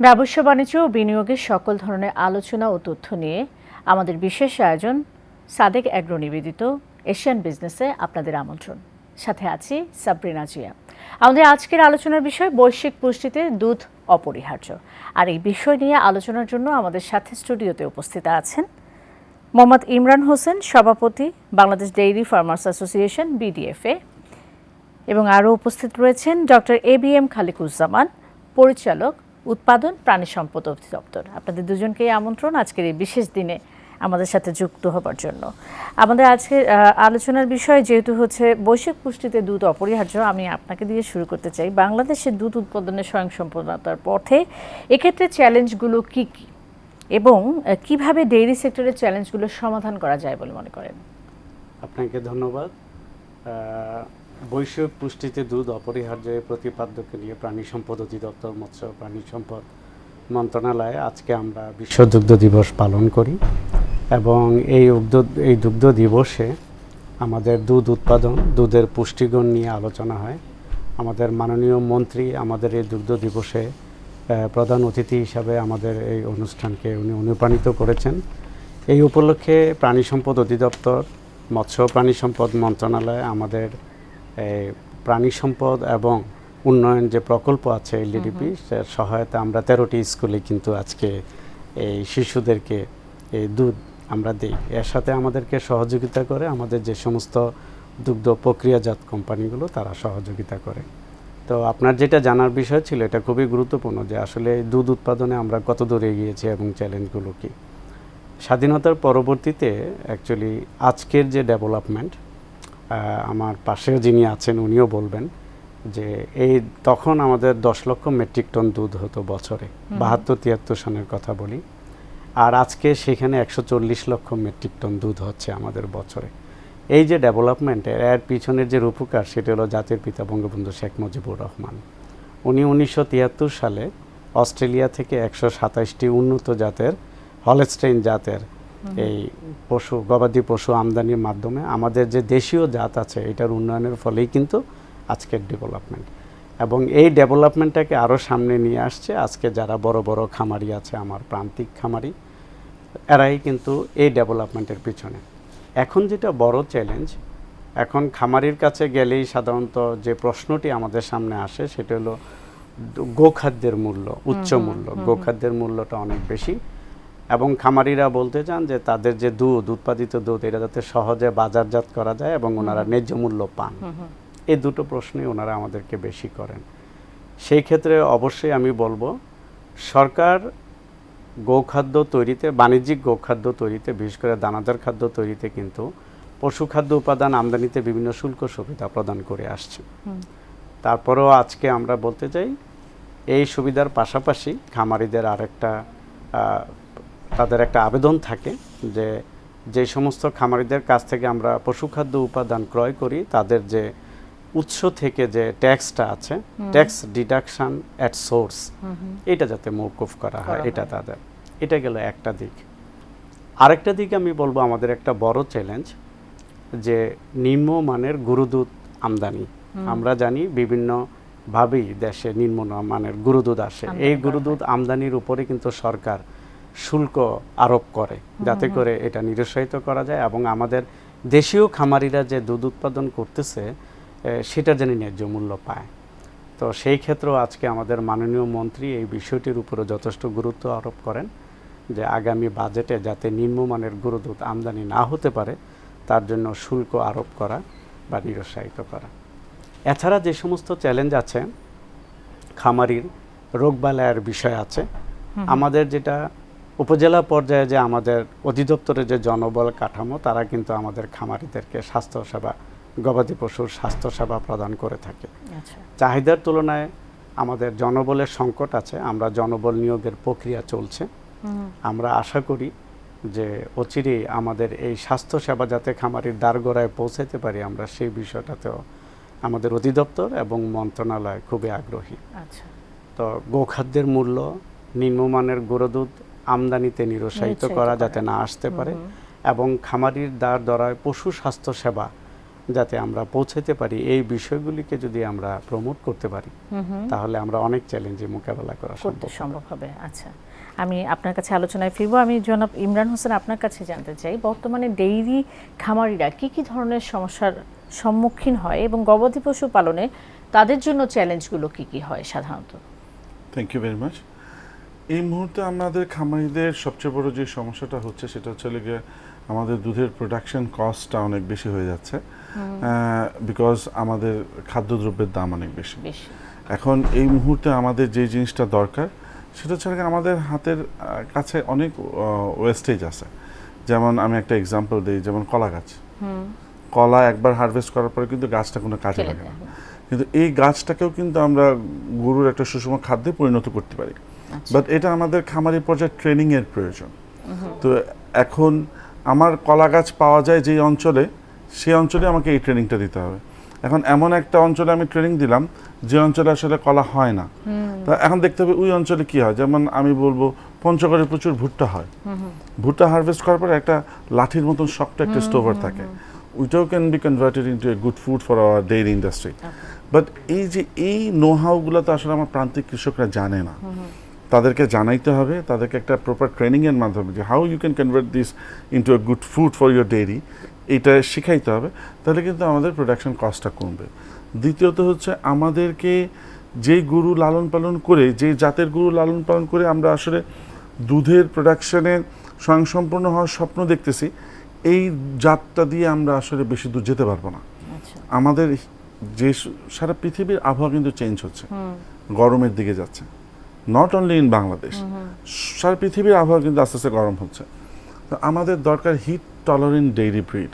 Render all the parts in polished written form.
ব্যবসা বাণিজ্য ও বিনিয়োগের সকল ধরনের আলোচনা ও তথ্য নিয়ে আমাদের বিশেষ আয়োজন সাদেক অ্যাগ্রো নিবেদিত এশিয়ান বিজনেসে আপনাদের আমন্ত্রণ। সাথে আছি সাবরিনা জিয়া। আমাদের আজকের আলোচনার বিষয় বৈশ্বিক পুষ্টিতে দুধ অপরিহার্য। আর এই বিষয় নিয়ে আলোচনার জন্য আমাদের সাথে স্টুডিওতে উপস্থিত আছেন মোহাম্মদ ইমরান হোসেন, সভাপতি বাংলাদেশ ডেইরি ফার্মার্স অ্যাসোসিয়েশন বিডিএফএ, এবং আরও উপস্থিত রয়েছেন ডক্টর ABM খালিকুজ্জামান, পরিচালক উৎপাদন প্রাণী সম্পদ অধিদপ্তর। আপনাদের দুজনকেই আমন্ত্রণ আজকের এই বিশেষ দিনে আমাদের সাথে যুক্ত হবার জন্য। আমাদের আজকের আলোচনার বিষয় যেহেতু হচ্ছে বৈশ্বিক পুষ্টিতে দুধ অপরিহার্য, আমি আপনাকে দিয়ে শুরু করতে চাই। বাংলাদেশের দুধ উৎপাদনের স্বয়ংসম্পূর্ণতার পথে এক্ষেত্রে চ্যালেঞ্জগুলো কী কী এবং কিভাবে ডেইরি সেক্টরের চ্যালেঞ্জগুলোর সমাধান করা যায় বলে মনে করেন? আপনাকে ধন্যবাদ। বৈশ্বিক পুষ্টিতে দুধ অপরিহার্য প্রতিপাদ্যকে নিয়ে প্রাণী সম্পদ অধিদপ্তর, মৎস্য প্রাণী সম্পদ মন্ত্রণালয়ে আজকে আমরা বিশ্ব দুগ্ধ দিবস পালন করি এবং এই দুগ্ধ দিবসে আমাদের দুধ উৎপাদন, দুধের পুষ্টিগুণ নিয়ে আলোচনা হয়। আমাদের মাননীয় মন্ত্রী আমাদের এই দুগ্ধ দিবসে প্রধান অতিথি হিসাবে আমাদের এই অনুষ্ঠানকে উনি অনুপ্রাণিত করেছেন। এই উপলক্ষে প্রাণী সম্পদ অধিদপ্তর, মৎস্য প্রাণী সম্পদ মন্ত্রণালয় আমাদের প্রাণী সম্পদ এবং উন্নয়ন যে প্রকল্প আছে LDDP, সের সহায়তা আমরা 13টি স্কুলে কিন্তু আজকে এই শিশুদেরকে এই দুধ আমরা দিই। এর সাথে আমাদেরকে সহযোগিতা করে আমাদের যে সমস্ত দুগ্ধ প্রক্রিয়াজাত কোম্পানিগুলো তারা সহযোগিতা করে। তো আপনার যেটা জানার বিষয় ছিল, এটা খুবই গুরুত্বপূর্ণ যে আসলে দুধ উৎপাদনে আমরা কত দূর এগিয়েছি এবং চ্যালেঞ্জগুলো কী। স্বাধীনতার পরবর্তীতে অ্যাকচুয়ালি আজকের যে ডেভেলপমেন্ট, আমার পাশেও যিনি আছেন উনিও বলবেন যে তখন আমাদের 10 লক্ষ মেট্রিক টন দুধ হতো বছরে, 72-73 সনের কথা বলি, আর আজকে সেখানে 140 লক্ষ মেট্রিক টন দুধ হচ্ছে আমাদের বছরে। এই যে ডেভেলপমেন্টের এর পিছনের যে রূপকার, সেটা হলো জাতির পিতা বঙ্গবন্ধু শেখ মুজিবুর রহমান। উনি 1973 সালে অস্ট্রেলিয়া থেকে 127টি উন্নত জাতের হলস্টেইন জাতের এই গবাদি পশু আমদানির মাধ্যমে আমাদের যে দেশীয় জাত আছে এটার উন্নয়নের ফলেই কিন্তু আজকের ডেভেলপমেন্ট, এবং এই ডেভেলপমেন্টটাকে আরও সামনে নিয়ে আসছে আজকে যারা বড় বড় খামারি আছে, আমার প্রান্তিক খামারি, এরাই কিন্তু এই ডেভেলপমেন্টের পিছনে। এখন যেটা বড় চ্যালেঞ্জ, এখন খামারির কাছে গেলেই সাধারণত যে প্রশ্নটি আমাদের সামনে আসে সেটা হলো গোখাদ্যের মূল্য, উচ্চ মূল্য, গোখাদ্যের মূল্যটা অনেক বেশি, এবং খামারিরা বলতে চান যে তাদের যে দুধ, উৎপাদিত দুধ, এটা যাতে সহজে বাজারজাত করা যায় এবং ওনারা ন্যায্য মূল্য পান। এই দুটো প্রশ্নই ওনারা আমাদেরকে বেশি করেন। সেই ক্ষেত্রে অবশ্যই আমি বলবো সরকার গোখাদ্য তৈরিতে, বাণিজ্যিক গোখাদ্য তৈরিতে, বিশেষ করে দানাদার খাদ্য তৈরিতে কিন্তু পশুখাদ্য উপাদান আমদানিতে বিভিন্ন শুল্ক সুবিধা প্রদান করে আসছে। তারপরেও আজকে আমরা বলতে চাই এই সুবিধার পাশাপাশি খামারিদের তাদের একটা আবেদন থাকে যে সমস্ত খামারিদের কাছ থেকে আমরা পশুখাদ্য উপাদান ক্রয় করি তাদের যে উৎস থেকে যে ট্যাক্সটা আছে, ট্যাক্স ডিডাকশন অ্যাট সোর্স, এটা যাতে মওকুফ করা হয়, এটা গেল একটা দিক। আরেকটা দিক আমি বলবো আমাদের একটা বড় চ্যালেঞ্জ যে নিম্নমানের গরুদুধ আমদানি। আমরা জানি বিভিন্নভাবেই দেশে নিম্নমানের গরুদুধ আসে, এই গরুদুধ আমদানির উপরে কিন্তু সরকার শুল্ক আরোপ করে যাতে করে এটা নিরুৎসাহিত করা যায় এবং আমাদের দেশীয় খামারিরা যে দুধ উৎপাদন করতেছে সেটা যেন ন্যায্য মূল্য পায়। তো সেই ক্ষেত্রেও আজকে আমাদের মাননীয় মন্ত্রী এই বিষয়টির উপরে যথেষ্ট গুরুত্ব আরোপ করেন যে আগামী বাজেটে যাতে নিম্নমানের গরুদুধ আমদানি না হতে পারে তার জন্য শুল্ক আরোপ করা বা নিরুৎসাহিত করা। এছাড়া যে সমস্ত চ্যালেঞ্জ আছে, খামারির রোগবালাইয়ের বিষয় আছে। আমাদের যেটা উপজেলা পর্যায়ে যে আমাদের অধিদপ্তরের যে জনবল কাঠামো, তারা কিন্তু আমাদের খামারিদেরকে স্বাস্থ্যসেবা, গবাদি পশুর স্বাস্থ্যসেবা প্রদান করে থাকে। চাহিদার তুলনায় আমাদের জনবলের সংকট আছে, আমরা জনবল নিয়োগের প্রক্রিয়া চলছে। আমরা আশা করি যে অচিরেই আমাদের এই স্বাস্থ্যসেবা যাতে খামারির দ্বারগোড়ায় পৌঁছাতে পারি, আমরা সেই বিষয়টাতেও আমাদের অধিদপ্তর এবং মন্ত্রণালয় খুবই আগ্রহী। তো গোখাদ্যের মূল্য, নিম্নমানের গরুদুধ আমদানিতে নিরুৎসাহিত করা যাতে না আসতে পারে এবং খামারির দ্বারগোড়ায় পশু স্বাস্থ্য সেবা যাতে আমরা পৌঁছাতে পারি, এই বিষয়গুলিকে যদি আমরা প্রমোট করতে পারি তাহলে আমরা অনেক চ্যালেঞ্জে মোকাবেলা করতে সম্ভব হবে। আচ্ছা, আমি আপনার কাছে আলোচনায় ফিরবো। আমি জনাব ইমরান হোসেন আপনার কাছে জানতে চাই, বর্তমানে ডেইরি খামারিরা কি কি ধরনের সমস্যার সম্মুখীন হয় এবং গবাদি পশু পালনে তাদের জন্য চ্যালেঞ্জগুলো কি কি হয় সাধারণত? Thank you very much. এই মুহূর্তে আমাদের খামারিদের সবচেয়ে বড় যে সমস্যাটা হচ্ছে সেটা হচ্ছে গিয়ে আমাদের দুধের প্রোডাকশন কস্টটা অনেক বেশি হয়ে যাচ্ছে, বিকজ আমাদের খাদ্যদ্রব্যের দাম অনেক বেশি। এখন এই মুহূর্তে আমাদের যে জিনিসটা দরকার সেটা হচ্ছে আমাদের হাতের কাছে অনেক ওয়েস্টেজ আছে। যেমন আমি একটা এক্সাম্পল দিই, যেমন কলা গাছ। কলা একবার হারভেস্ট করার পরে কিন্তু গাছটা কোনো কাজে লাগে না, কিন্তু এই গাছটাকেও কিন্তু আমরা গরুর একটা সুষম খাদ্যে পরিণত করতে পারি। বাট এটা আমাদের খামারি পর্যায়ে ট্রেনিংয়ের প্রয়োজন। তো এখন আমার কলা গাছ পাওয়া যায় যেই অঞ্চলে, সেই অঞ্চলে আমাকে এই ট্রেনিংটা দিতে হবে। এখন এমন একটা অঞ্চলে আমি ট্রেনিং দিলাম যে অঞ্চলে আসলে কলা হয় না, তা এখন দেখতে হবে ওই অঞ্চলে কি হয়। যেমন আমি বলবো পঞ্চগড়ে প্রচুর ভুট্টা হয়, ভুট্টা হারভেস্ট করার পরে একটা লাঠির মতন শক্ত একটা স্টোভার থাকে, ওইটাও can be converted into a good food for our dairy industry. But এই নো হাউগুলো তো আসলে আমার প্রান্তিক কৃষকরা জানে না। তাদেরকে জানাইতে হবে, তাদেরকে একটা প্রপার ট্রেনিংয়ের মাধ্যমে যে how you can convert this into a good food for your dairy, এটা শিখাইতে হবে। তাহলে কিন্তু আমাদের প্রোডাকশন কস্টটা কমবে। দ্বিতীয়ত হচ্ছে আমাদেরকে যেই গরু লালন পালন করে, যে জাতের গরু লালন পালন করে আমরা আসলে দুধের প্রোডাকশনের স্বয়ংসম্পূর্ণ হওয়ার স্বপ্ন দেখতেছি, এই জাতটা দিয়ে আমরা আসলে বেশি দূর যেতে পারবো না। আমাদের যে সারা পৃথিবীর আবহাওয়া কিন্তু চেঞ্জ হচ্ছে, গরমের দিকে যাচ্ছে, নট অনলি ইন বাংলাদেশ, সারা পৃথিবীর আবহাওয়া কিন্তু আস্তে আস্তে গরম হচ্ছে। তো আমাদের দরকার হিট টলারেন্ট ডেইরি ব্রিড।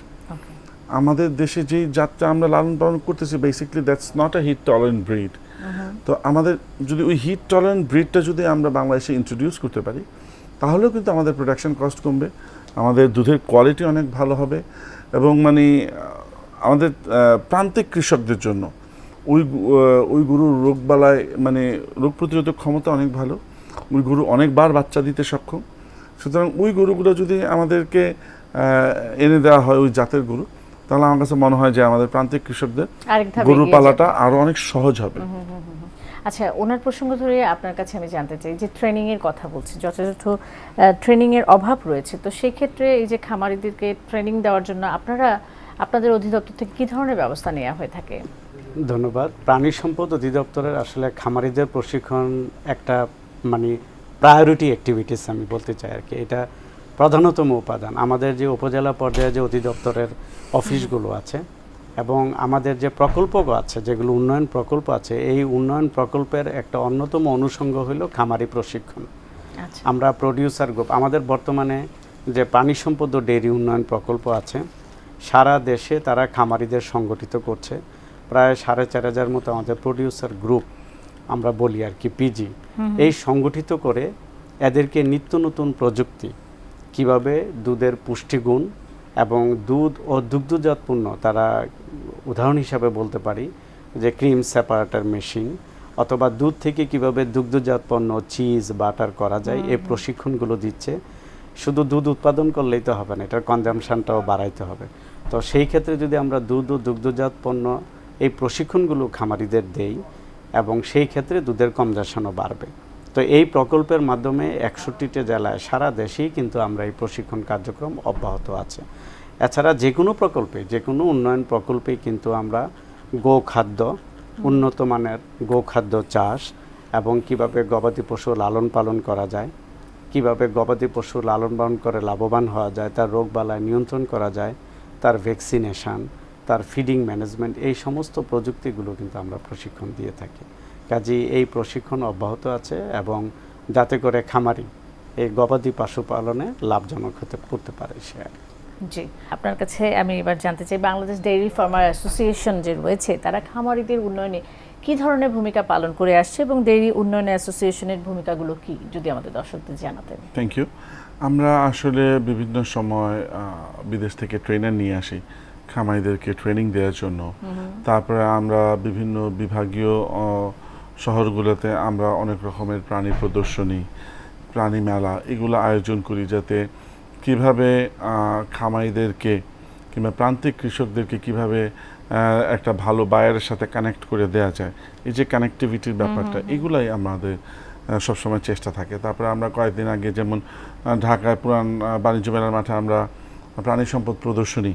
আমাদের দেশে যেই জাতটা আমরা লালন পালন করতেছি, basically that's not a heat tolerant breed. তো আমাদের যদি ওই হিট টলারেন্ট ব্রিডটা যদি আমরা বাংলাদেশে ইন্ট্রোডিউস করতে পারি, তাহলেও কিন্তু আমাদের প্রোডাকশন কস্ট কমবে, আমাদের দুধের কোয়ালিটি অনেক ভালো হবে, এবং মানে আমাদের প্রান্তিক কৃষকদের জন্য ওই গরুর রোগবালায় মানে রোগ প্রতিরোধক ক্ষমতা অনেক ভালো, ওই গরু অনেকবার বাচ্চা দিতে সক্ষম। সুতরাং ওই গরুগুলো যদি আমাদেরকে এনে দেওয়া হয়, ওই জাতের গরু, তাহলে আমার কাছে মনে হয় যে আমাদের প্রান্তিক কৃষকদের গরু পালাটা আরো অনেক সহজ হবে। আচ্ছা, ওনার প্রসঙ্গ ধরে আপনার কাছে আমি জানতে চাই যে ট্রেনিং এর কথা বলছি, যথাযথ ট্রেনিং এর অভাব রয়েছে, তো সেই ক্ষেত্রে এই যে খামারিদেরকে ট্রেনিং দেওয়ার জন্য আপনাদের অধিদপ্তর থেকে কি ধরনের ব্যবস্থা নেওয়া হয়ে থাকে? ধন্যবাদ। প্রাণী সম্পদ অধিদপ্তরের আসলে খামারিদের প্রশিক্ষণ একটা মানে প্রায়োরিটি অ্যাক্টিভিটিস আমি বলতে চাই আর কি। এটা প্রধানতম উপাদান। আমাদের যে উপজেলা পর্যায়ে যে অধিদপ্তরের অফিসগুলো আছে এবং আমাদের যে প্রকল্প আছে, যেগুলো উন্নয়ন প্রকল্প আছে, এই উন্নয়ন প্রকল্পের একটা অন্যতম অনুষঙ্গ হলো খামারি প্রশিক্ষণ। আমরা প্রডিউসার গ্রুপ, আমাদের বর্তমানে যে প্রাণী সম্পদ ও ডেইরি উন্নয়ন প্রকল্প আছে, সারা দেশে তারা খামারিদের সংগঠিত করছে। প্রায় 4500 মতো আমাদের প্রডিউসার গ্রুপ আমরা বলি আর কি, পিজি, এই সংগঠিত করে এদেরকে নিত্য নতুন প্রযুক্তি, কিভাবে দুধের পুষ্টিগুণ এবং দুধ ও দুগ্ধজাত পণ্য, তারা উদাহরণ হিসাবে বলতে পারি যে ক্রিম সেপারেটর মেশিন, অথবা দুধ থেকে কিভাবে দুগ্ধজাত পণ্য চিজ বাটার করা যায়, এই প্রশিক্ষণগুলো দিচ্ছে। শুধু দুধ উৎপাদন করলেই তো হবে না, এটার কনজামশনটাও বাড়াইতে হবে। তো সেই ক্ষেত্রে যদি আমরা দুধ ও দুগ্ধজাত পণ্য এই প্রশিক্ষণগুলো খামারিদের দেই, এবং সেই ক্ষেত্রে দুধের কনজামশনও বাড়বে। তো এই প্রকল্পের মাধ্যমে 61টি জেলায় সারা দেশেই কিন্তু আমরা এই প্রশিক্ষণ কার্যক্রম অব্যাহত আছে। এছাড়া যে কোনো প্রকল্পে, যে কোনো উন্নয়ন প্রকল্পেই কিন্তু আমরা গোখাদ্য, উন্নত মানের গোখাদ্য চাষ এবং কিভাবে গবাদি পশু লালন পালন করা যায়, কিভাবে গবাদি পশু লালন পালন করে লাভবান হওয়া যায়, তার রোগবালাই নিয়ন্ত্রণ করা যায়, তার ভ্যাকসিনেশন, তার ফিডিং ম্যানেজমেন্ট, এই সমস্ত প্রযুক্তিগুলো কিন্তু আমরা প্রশিক্ষণ দিয়ে থাকি। কাজেই এই প্রশিক্ষণ অব্যাহত আছে, এবং যাতে করে খামারি এই গবাদি পশুপালনে লাভজনক করতে পারে সে। জি, আপনার কাছে আমি এবার জানতে চাই, বাংলাদেশ ডেইরি ফার্মার অ্যাসোসিয়েশন যে রয়েছে, তারা খামারিদের উন্নয়নে কি ধরনের ভূমিকা পালন করে আসছে এবং ডেইরি উন্নয়ন অ্যাসোসিয়েশনের ভূমিকাগুলো কি, যদি আমাদের দর্শকদের জানাতেন। Thank you. আমরা আসলে বিভিন্ন সময় বিদেশ থেকে ট্রেনার নিয়ে আসি খামারিদেরকে ট্রেনিং দেওয়ার জন্য। তারপরে আমরা বিভিন্ন বিভাগীয় শহরগুলোতে আমরা অনেক রকমের প্রাণী প্রদর্শনী, প্রাণী মেলা, এগুলো আয়োজন করি, যাতে কিভাবে খামারিদেরকে কিংবা প্রান্তিক কৃষকদেরকে কিভাবে একটা ভালো বায়ারের সাথে কানেক্ট করে দেওয়া যায়, এই যে কানেক্টিভিটির ব্যাপারটা, এগুলাই আমাদের সবসময় চেষ্টা থাকে। তারপরে আমরা কয়েকদিন আগে যেমন ঢাকায় পুরান বাণিজ্য মেলার মাঠে আমরা প্রাণী সম্পদ প্রদর্শনী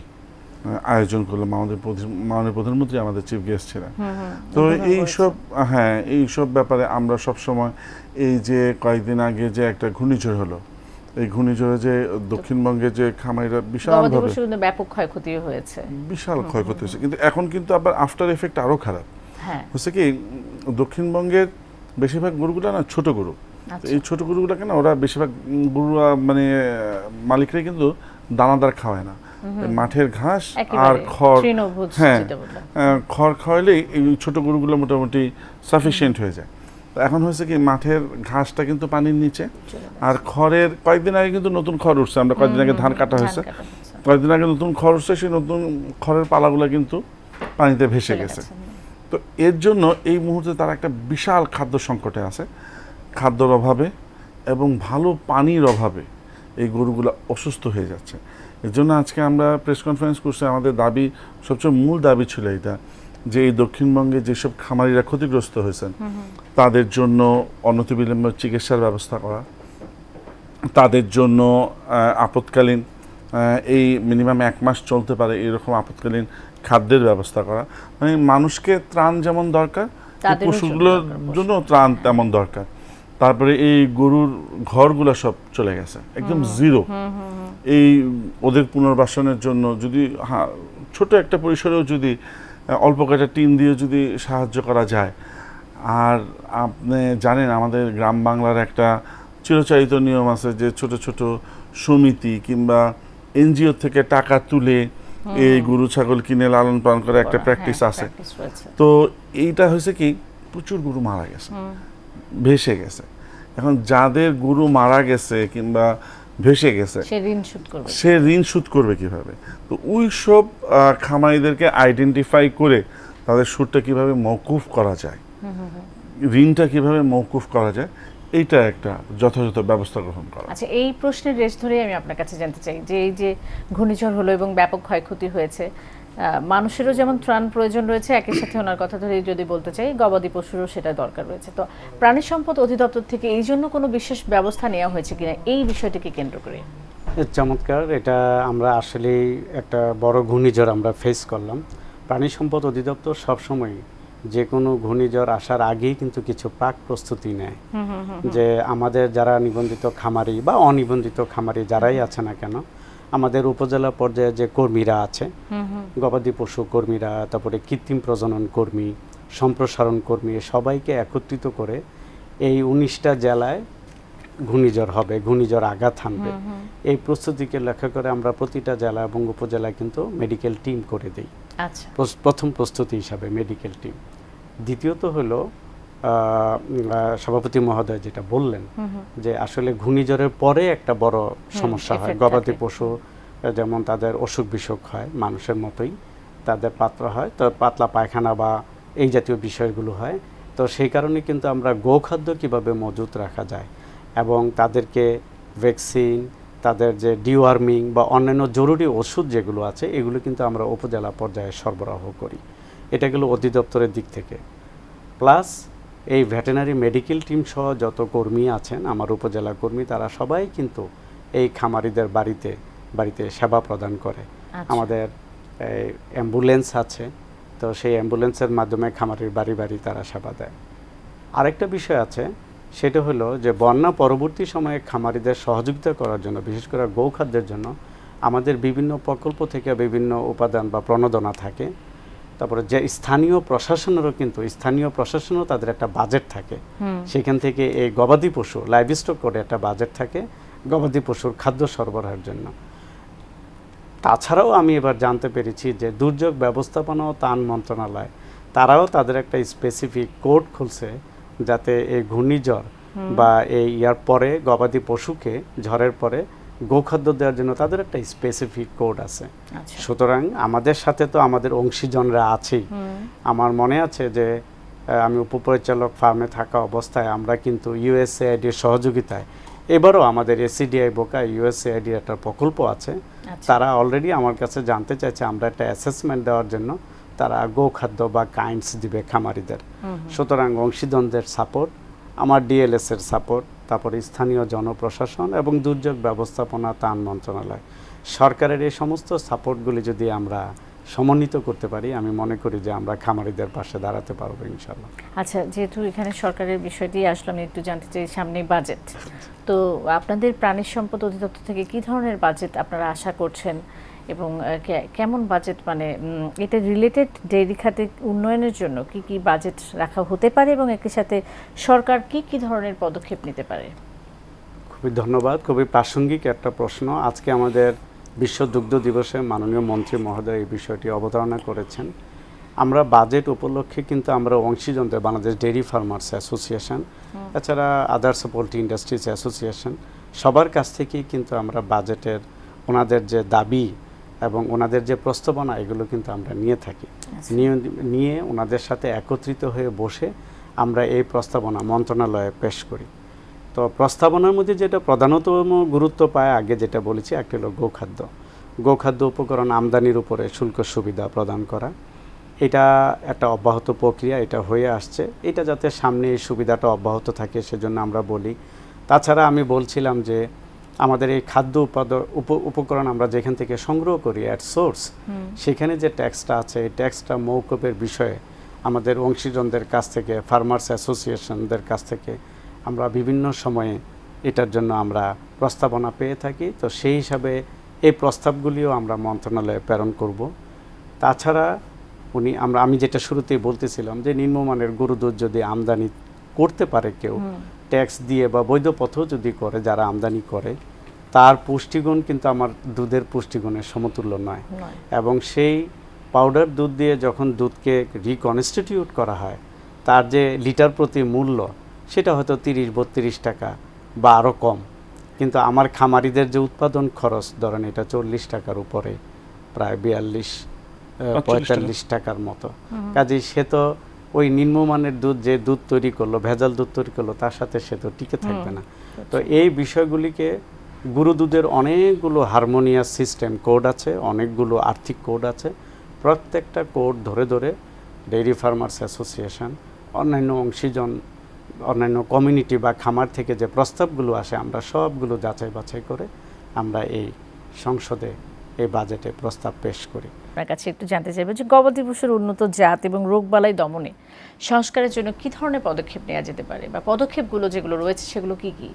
আয়োজন করলাম, আমাদের মাননীয় প্রধানমন্ত্রী আমাদের চিফ গেস্ট ছিলেন। তো এইসব ব্যাপারে আমরা সবসময় এই যে কয়েকদিন আগে যে একটা ঘূর্ণিঝড় হলো, এই ঘূর্ণিঝড়ে যে দক্ষিণবঙ্গে যে খামারিরা বিশালভাবে ব্যাপক ক্ষয়ক্ষতি হয়েছে, বিশাল ক্ষয়ক্ষতি হয়েছে, কিন্তু এখন কিন্তু আবার আফটার এফেক্ট আরো খারাপ হচ্ছে। কি দক্ষিণবঙ্গের বেশিরভাগ গরুগুলো না ছোট গরু, এই ছোট গরুগুলোকে না ওরা বেশিরভাগ গরু মানে মালিকরাই কিন্তু দানাদার খাওয়ায় না, মাঠের ঘাস আর খড়, খড় খাওয়াইলেই এই ছোট গরুগুলো মোটামুটি সাফিসিয়েন্ট হয়ে যায়। এখন হয়েছে কি মাঠের ঘাসটা কিন্তু পানির নিচে, আর খড়ের কয়েকদিন আগে কিন্তু নতুন খড় উঠছে, আমরা কয়েকদিন আগে ধান কাটা হয়েছে, কয়েকদিন আগে নতুন খড় উঠছে, সেই নতুন খড়ের পালাগুলো কিন্তু পানিতে ভেসে গেছে। তো এর জন্য এই মুহূর্তে তারা একটা বিশাল খাদ্য সংকটে আছে, খাদ্যর অভাবে এবং ভালো পানির অভাবে এই গরুগুলো অসুস্থ হয়ে যাচ্ছে। এর জন্য আজকে আমরা প্রেস কনফারেন্স করছি। আমাদের দাবি, সবচেয়ে মূল দাবি ছিল এটা, যে এই দক্ষিণবঙ্গে যেসব খামারিরা ক্ষতিগ্রস্ত হয়েছেন তাদের জন্য অনতিবিলম্বে চিকিৎসার ব্যবস্থা করা, তাদের জন্য আপৎকালীন এই মিনিমাম 1 মাস চলতে পারে এরকম আপৎকালীন খাদ্যের ব্যবস্থা করা। মানে মানুষকে ত্রাণ যেমন দরকার, পশুগুলোর জন্য ত্রাণ তেমন দরকার। তারপরে এই গরুর ঘরগুলো সব চলে গেছে একদম জিরো। এই ওদের পুনর্বাসনের জন্য যদি ছোট একটা পরিসরেও যদি অল্প কয়েকটা টিন দিয়ে যদি সাহায্য করা যায়। আর আপনি জানেন আমাদের গ্রাম বাংলার একটা চিরচারিত নিয়ম আছে যে ছোট ছোট সমিতি কিংবা এনজিও থেকে টাকা তুলে এই গরু ছাগল কিনে লালন পালন করে একটা প্র্যাকটিস আছে। তো এইটা হয়েছে কি প্রচুর গরু মারা গেছে, ভেসে গেছে। এখন যাদের গরু মারা গেছে কিংবা ভেসে গেছে সে ঋণ শোধ করবে কিভাবে? তো ওই সব খামারিদেরকে আইডেন্টিফাই করে তাদের সুদটা কিভাবে মওকুফ করা যায়, ঋণটা কিভাবে মওকুফ করা যায়, এইটা একটা যথাযথ ব্যবস্থা গ্রহণ করা। আচ্ছা, এই প্রশ্নের রেশ ধরেই আমি আপনার কাছে জানতে চাই যে এই যে ঘূর্ণিঝড় হলো এবং ব্যাপক ক্ষয়ক্ষতি হয়েছে, মানুষেরও যেমন ত্রাণ প্রয়োজন রয়েছে, একই সাথে ওনার কথা ধরে যদি বলতে চাই গবাদি পশুরও সেটা দরকার রয়েছে। তো প্রাণী সম্পদ অধিদপ্তর থেকে এই জন্য কোনো বিশেষ ব্যবস্থা নেওয়া হয়েছে কিনা এই বিষয়টিকে কেন্দ্র করে? চমৎকার, এটা আমরা আসলেই একটা বড় ঘূর্ণিঝড় আমরা ফেস করলাম। প্রাণী সম্পদ অধিদপ্তর সবসময় যে কোনো ঘূর্ণিঝড় আসার আগেই কিন্তু কিছু প্রাক প্রস্তুতি নেয়, যে আমাদের যারা নিবন্ধিত খামারি বা অনিবন্ধিত খামারি যারাই আছে না কেন, আমাদের উপজেলা পর্যায়ে যে কর্মীরা আছে, গবাদি পশু কর্মীরা, তারপরে কৃত্রিম প্রজনন কর্মী, সম্প্রসারণ কর্মী, সবাইকে একত্রিত করে এই 19টা জেলায় ঘূর্ণিঝড় হবে, ঘূর্ণিঝড় আঘাত হানবে, এই প্রস্তুতিকে লক্ষ্য করে আমরা প্রতিটা জেলা এবং উপজেলায় কিন্তু মেডিকেল টিম করে দিই। আচ্ছা, প্রথম প্রস্তুতি হিসাবে মেডিকেল টিম। দ্বিতীয়ত হলো সভাপতি মহোদয় যেটা বললেন যে আসলে ঘূর্ণিঝড়ের পরে একটা বড় সমস্যা হয়, গবাদি পশু যেমন তাদের অসুখ বিসুখ হয়, মানুষের মতোই তাদের পাতলা হয়, তো পাতলা পায়খানা বা এই জাতীয় বিষয়গুলো হয়। তো সেই কারণে কিন্তু আমরা গোখাদ্য কিভাবে মজুত রাখা যায় এবং তাদেরকে ভ্যাকসিন, তাদের যে ডিওয়ার্মিং বা অন্যান্য জরুরি ওষুধ যেগুলো আছে এগুলো কিন্তু আমরা উপজেলা পর্যায়ে সরবরাহ করি। এটা গেলো অধিদপ্তরের দিক থেকে। প্লাস এই ভেটেরিনারি মেডিকেল টিম সহ যত কর্মী আছেন আমার উপজেলা কর্মী, তারা সবাই কিন্তু এই খামারিদের বাড়িতে বাড়িতে সেবা প্রদান করে। আমাদের অ্যাম্বুলেন্স আছে, তো সেই অ্যাম্বুলেন্সের মাধ্যমে খামারির বাড়ি বাড়ি তারা সেবা দেয়। আরেকটা বিষয় আছে, সেটা হলো যে বন্যা পরবর্তী সময়ে খামারিদের সহযোগিতা করার জন্য, বিশেষ করে গৌখাদ্যের জন্য আমাদের বিভিন্ন প্রকল্প থেকে বিভিন্ন উপাদান বা প্রণোদনা থাকে। তারপরে যে স্থানীয় প্রশাসনেরও তাদের একটা বাজেট থাকে, সেখান থেকে এই গবাদি পশু লাইভস্টক করে একটা বাজেট থাকে গবাদি পশুর খাদ্য সরবরাহের জন্য। তাছাড়াও আমি এবার জানতে পেরেছি যে দুর্যোগ ব্যবস্থাপনা ও ত্রাণ মন্ত্রণালয় তারাও তাদের একটা স্পেসিফিক কোড খুলছে, যাতে এই ঘূর্ণিঝড় বা এই ইয়ার পরে গবাদি পশুকে ঝড়ের পরে গোখাদ্য দেওয়ার জন্য তাদের একটা স্পেসিফিক কোড আছে। সুতরাং আমাদের সাথে তো আমাদের অংশীজনরা আছেই। আমার মনে আছে যে আমি উপপরিচালক ফার্মে থাকা অবস্থায় আমরা কিন্তু ইউএসএআইডির সহযোগিতায় এবারও আমাদের এসিডিআই বোকা ইউএসএআইডি একটা প্রকল্প আছে, আচ্ছা। তারা অলরেডি আমার কাছে জানতে চাইছে আমরা একটা অ্যাসেসমেন্ট দেওয়ার জন্য তারা গোখাদ্য বা কাইন্ডস দিবে খামারিদের। সুতরাং অংশীদারদের সাপোর্ট, আমার ডিএলএস এর সাপোর্ট, তারপরে স্থানীয় জনপ্রশাসন এবং দুর্যোগ ব্যবস্থাপনা ত্রাণ মন্ত্রণালয়, সরকারের এই সমস্ত সাপোর্টগুলি যদি আমরা সমন্বিত করতে পারি, আমি মনে করি যে আমরা খামারিদের পাশে দাঁড়াতে পারবো ইনশাল্লাহ। আচ্ছা, যেহেতু এখানে সরকারের বিষয়টি আসলে আমি একটু জানতে চাই, সামনে বাজেট, তো আপনাদের প্রাণী সম্পদ অধিদপ্তর থেকে কি ধরনের বাজেট আপনারা আশা করছেন এবং কেমন বাজেট, মানে এটা রিলেটেড ডেইরি খাতে উন্নয়নের জন্য কি কি বাজেট রাখা হতে পারে এবং একই সাথে সরকার কি কি ধরনের পদক্ষেপ নিতে পারে? খুবই ধন্যবাদ, খুবই প্রাসঙ্গিক একটা প্রশ্ন। আজকে আমাদের বিশ্ব দুগ্ধ দিবসে মাননীয় মন্ত্রী মহোদয় এই বিষয়টি অবতারণা করেছেন। আমরা বাজেট উপলক্ষে কিন্তু আমরা অংশীজনদের বাংলাদেশ ডেইরি ফার্মার্স অ্যাসোসিয়েশন, এছাড়া আদার্স পোল্ট্রি ইন্ডাস্ট্রিজ অ্যাসোসিয়েশন, সবার কাছ থেকেই কিন্তু আমরা বাজেটের ওনাদের যে দাবি এবং ওনাদের যে প্রস্তাবনা এগুলো কিন্তু আমরা নিয়ে থাকি। নিয়ে ওনাদের সাথে একত্রিত হয়ে বসে আমরা এই প্রস্তাবনা মন্ত্রণালয়ে পেশ করি। তো প্রস্তাবনার মধ্যে যেটা প্রধানতম গুরুত্ব পায়, আগে যেটা বলেছি, একটা হলো গোখাদ্য উপকরণ আমদানির উপরে শুল্ক সুবিধা প্রদান করা। এটা একটা অব্যাহত প্রক্রিয়া, এটা হয়ে আসছে। এটা যাতে সামনে এই সুবিধাটা অব্যাহত থাকে সেজন্য আমরা বলি। তাছাড়া আমি বলছিলাম যে আমাদের এই খাদ্য উপকরণ আমরা যেখান থেকে সংগ্রহ করি অ্যাট সোর্স, সেখানে যে ট্যাক্সটা আছে এই ট্যাক্সটা মৌকুফের বিষয়ে আমাদের অংশীজনদের কাছ থেকে, ফার্মার্স অ্যাসোসিয়েশনদের কাছ থেকে আমরা বিভিন্ন সময়ে এটার জন্য আমরা প্রস্তাবনা পেয়ে থাকি। তো সেই হিসাবে এই প্রস্তাবগুলিও আমরা মন্ত্রণালয়ে প্রেরণ করব। তাছাড়া আমি যেটা শুরুতেই বলতেছিলাম যে নিম্নমানের গরু দুধ যদি আমদানি করতে পারে কেউ ট্যাক্স দিয়ে বা বৈধ পথেও যদি করে, যারা আমদানি করে, তার পুষ্টিগুণ কিন্তু আমার দুধের পুষ্টিগুণের সমতুল্য নয়। এবং সেই পাউডার দুধ দিয়ে যখন দুধকে রিকনস্টিটিউট করা হয়, তার যে লিটার প্রতি মূল্য সেটা হয়তো 30-32 টাকা বা আরও কম, কিন্তু আমার খামারিদের যে উৎপাদন খরচ ধরেন এটা 40 টাকার উপরে, প্রায় 42-45 টাকার মতো। কাজেই সে তো ওই নিম্নমানের দুধ, যে দুধ তৈরি করলো, ভেজাল দুধ তৈরি করলো, তার সাথে সে তো টিকে থাকবে না। তো এই বিষয়গুলিকে, গরু দুধের অনেকগুলো হারমোনিয়াস সিস্টেম কোড আছে, অনেকগুলো আর্থিক কোড আছে, প্রত্যেকটা কোড ধরে ধরে ডেইরি ফার্মার্স অ্যাসোসিয়েশন, অন্যান্য অংশীজন, অন্যান্য কমিউনিটি বা খামার থেকে যে প্রস্তাবগুলো আসে আমরা সবগুলো যাচাই বাছাই করে আমরা এই সংসদে এই বাজেটে প্রস্তাব পেশ করি। আপনার কাছে একটু জানতে চাইবো যে গবাদি পশুর উন্নত জাত এবং রোগবালাই দমনে সংস্কারের জন্য কি ধরনের পদক্ষেপ নেওয়া যেতে পারে বা পদক্ষেপগুলো যেগুলো রয়েছে সেগুলো কি কি?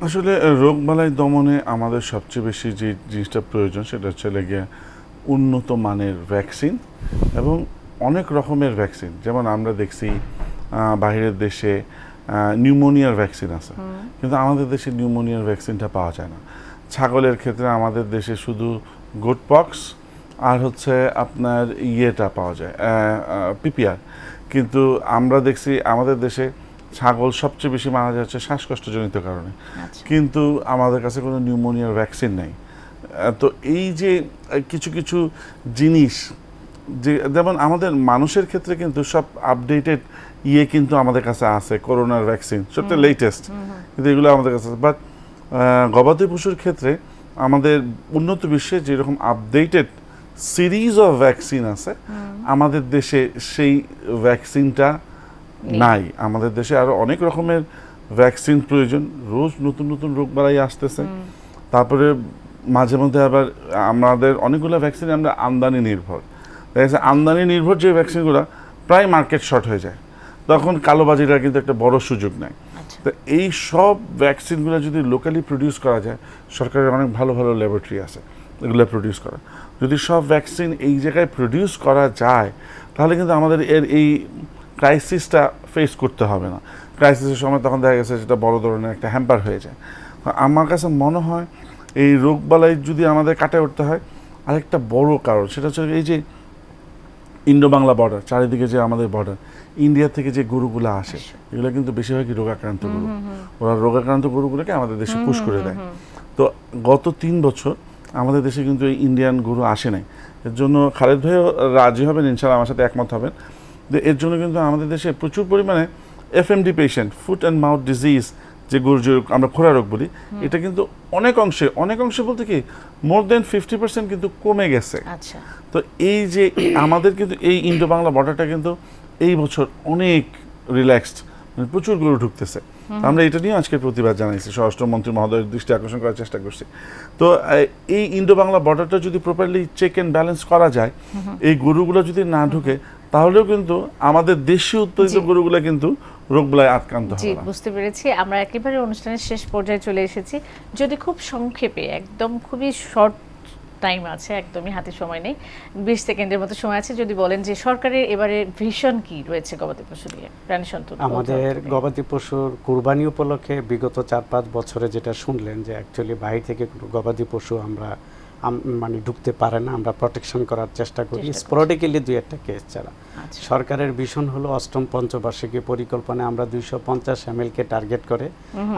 আসলে রোগবালাই দমনে আমাদের সবচেয়ে বেশি যে জিনিসটা প্রয়োজন সেটা হচ্ছে গিয়ে উন্নত মানের ভ্যাকসিন এবং অনেক রকমের ভ্যাকসিন। যেমন আমরা দেখছি বাইরের দেশে নিউমোনিয়ার ভ্যাকসিন আছে, কিন্তু আমাদের দেশে নিউমোনিয়ার ভ্যাকসিনটা পাওয়া যায় না। ছাগলের ক্ষেত্রে আমাদের দেশে শুধু গোট পক্স আর হচ্ছে আপনার ইয়েটা পাওয়া যায়, পিপিআর। কিন্তু আমরা দেখছি আমাদের দেশে ছাগল সবচেয়ে বেশি মারা যাচ্ছে শ্বাসকষ্টজনিত কারণে, কিন্তু আমাদের কাছে কোনো নিউমোনিয়ার ভ্যাকসিন নেই। তো এই যে কিছু কিছু জিনিস, যে যেমন আমাদের মানুষের ক্ষেত্রে কিন্তু সব আপডেটেড কিন্তু আমাদের কাছে আছে, করোনার ভ্যাকসিন সবচেয়ে লেটেস্ট, কিন্তু এগুলো আমাদের কাছে আছে। বাট গবাদি পশুর ক্ষেত্রে আমাদের উন্নত বিশ্বে যেরকম আপডেটেড সিরিজ অফ ভ্যাকসিন আছে, আমাদের দেশে সেই ভ্যাকসিনটা নাই। আমাদের দেশে আরও অনেক রকমের ভ্যাকসিন প্রয়োজন, রোজ নতুন নতুন রোগবালাই আসতেছে। তারপরে মাঝে মধ্যে আবার আমাদের অনেকগুলো ভ্যাকসিন আমরা আমদানি নির্ভর, দেখা যাচ্ছে আমদানি নির্ভর যে ভ্যাকসিনগুলো প্রায় মার্কেট শর্ট হয়ে যায়, তখন কালোবাজিরা কিন্তু একটা বড় সুযোগ নেয়। তো এই সব ভ্যাকসিনগুলো যদি লোকালি প্রডিউস করা যায়, সরকারের অনেক ভালো ভালো ল্যাবরেটরি আছে এগুলো প্রডিউস করা, যদি সব ভ্যাকসিন এই জায়গায় প্রডিউস করা যায় তাহলে কিন্তু আমাদের এই ক্রাইসিসটা ফেস করতে হবে না। ক্রাইসিসের সময় তখন দেখা গেছে যেটা বড় ধরনের একটা হ্যাম্পার হয়ে যায়। আমার কাছে মনে হয় এই রোগবালাই যদি আমাদের কাটায় উঠতে হয়, আরেকটা বড় কারণ সেটা হচ্ছে এই যে ইন্ডো বাংলা বর্ডার, চারিদিকে যে আমাদের বর্ডার, ইন্ডিয়া থেকে যে গরুগুলো আসে এগুলো কিন্তু বেশিরভাগই রোগাক্রান্ত গরু। ওরা রোগাক্রান্ত গরুগুলোকে আমাদের দেশে পুশ করে দেয়। তো গত 3 বছর আমাদের দেশে কিন্তু এই ইন্ডিয়ান গরু আসে নাই। এর জন্য খালেদ ভাইও রাজি হবেন, ইনশাআল্লাহ আমার সাথে একমত হবেন, যে এর জন্য কিন্তু আমাদের দেশে প্রচুর পরিমাণে FMD patient, foot and mouth disease, যে গরুর যে আমরা খোরা রোগ বলি, এটা কিন্তু অনেক অংশে বলতে কি মোর দেন 50% কিন্তু কমে গেছে। আচ্ছা, তো এই যে আমাদের কিন্তু এই ইন্ডো বাংলা বর্ডারটা কিন্তু এই বছর অনেক রিল্যাক্সড, মানে প্রচুর গরু ঢুকতেছে। আমরা এটা নিয়ে আজকে প্রতিবাদ জানাইছি, স্বরাষ্ট্রমন্ত্রী মহোদয়ের দৃষ্টি আকর্ষণ করার চেষ্টা করছি। তো এই ইন্ডো বাংলা বর্ডারটা যদি প্রপারলি চেক অ্যান্ড ব্যালেন্স করা যায়, এই গরুগুলো যদি না ঢুকে, তাহলেও কিন্তু আমাদের দেশীয় উৎপাদিত গরুগুলো কিন্তু রোগবালাই আক্রান্ত জি, হবে না। বুঝতে পেরেছি। আমরা একেবারে অনুষ্ঠানের শেষ পর্যায়ে চলে এসেছি। যদি খুব সংক্ষেপে, একদম খুবই শর্ট টাইম আছে, একদমই হাতে সময় নেই, 20 সেকেন্ডের মতো সময় আছে, যদি বলেন যে সরকারের এবারে ভিশন কি রয়েছে গবাদি পশু নিয়ে, প্রাণী সম্পদ আমাদের গবাদি পশুর কুরবানি উপলক্ষে বিগত 4-5 বছরে যেটা শুনলেন যে অ্যাকচুয়ালি বাইরে থেকে কোনো গবাদি পশু আমরা মানে ঢুকতে পারে না, আমরা প্রোটেকশন করার চেষ্টা করি স্পোরাডিক্যালি 2-1টা কেস ছাড়া। সরকারের ভিশন হলো অষ্টম পঞ্চবার্ষিকী পরিকল্পনায় আমরা 250 ml কে টার্গেট করে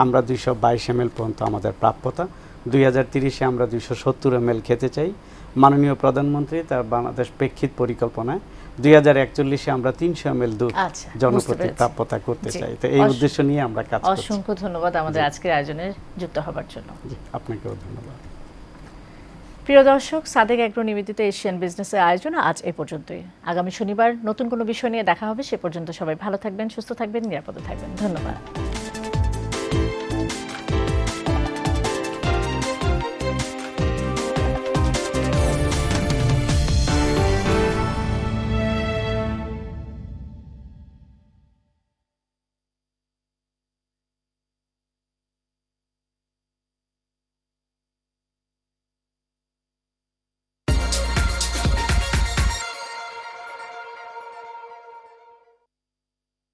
আমরা 222 ml পর্যন্ত আমাদের প্রাপ্যতা, 2030-এ আমরা 270 ml খেতে চাই। মাননীয় প্রধানমন্ত্রী তার বাংলাদেশ প্রেক্ষিত পরিকল্পনায় 2041-এ আমরা 300 ml দুধ জনপ্রতি প্রাপ্যতা করতে চাই। তো এই উদ্দেশ্য নিয়ে আমরা কাজ করছি। অসংখ্য ধন্যবাদ আমাদের আজকের আয়োজনে যুক্ত হবার জন্য। আপনাকেও ধন্যবাদ। প্রিয় দর্শক, সাদেক এগ্রো নিবেদিত এশিয়ান বিজনেসের আয়োজন আজ এ পর্যন্তই। আগামী শনিবার নতুন কোনো বিষয় নিয়ে দেখা হবে। সে পর্যন্ত সবাই ভালো থাকবেন, সুস্থ থাকবেন, নিরাপদে থাকবেন। ধন্যবাদ।